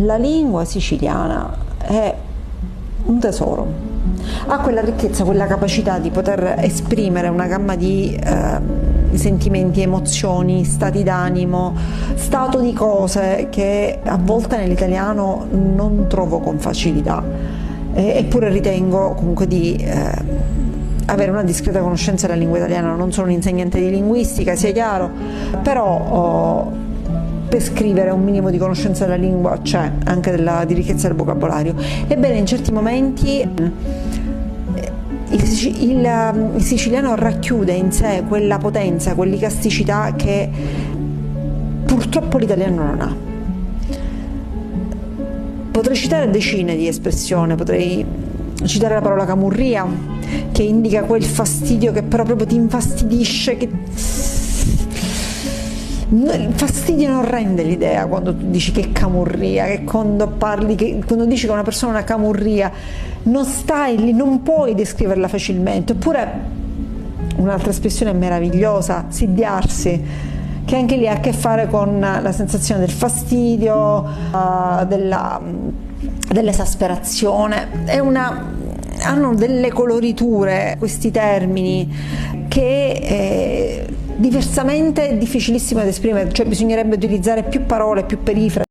La lingua siciliana è un tesoro, ha quella ricchezza, quella capacità di poter esprimere una gamma di sentimenti, emozioni, stati d'animo, stato di cose che a volte nell'italiano non trovo con facilità, eppure ritengo comunque di avere una discreta conoscenza della lingua italiana. Non sono un insegnante di linguistica, sia chiaro, però per scrivere un minimo di conoscenza della lingua c'è, anche di ricchezza del vocabolario. Ebbene, in certi momenti il siciliano racchiude in sé quella potenza, quell'icasticità che purtroppo l'italiano non ha. Potrei citare decine di espressioni, potrei citare la parola camurria, che indica quel fastidio che però proprio ti infastidisce, che il fastidio non rende l'idea quando tu dici che camurria, che quando dici che una persona ha una camurria non stai lì, non puoi descriverla facilmente. Oppure un'altra espressione meravigliosa, siddiarsi, che anche lì ha a che fare con la sensazione del fastidio, dell'esasperazione. Hanno delle coloriture questi termini che diversamente è difficilissimo da esprimere, cioè bisognerebbe utilizzare più parole, più perifrasi.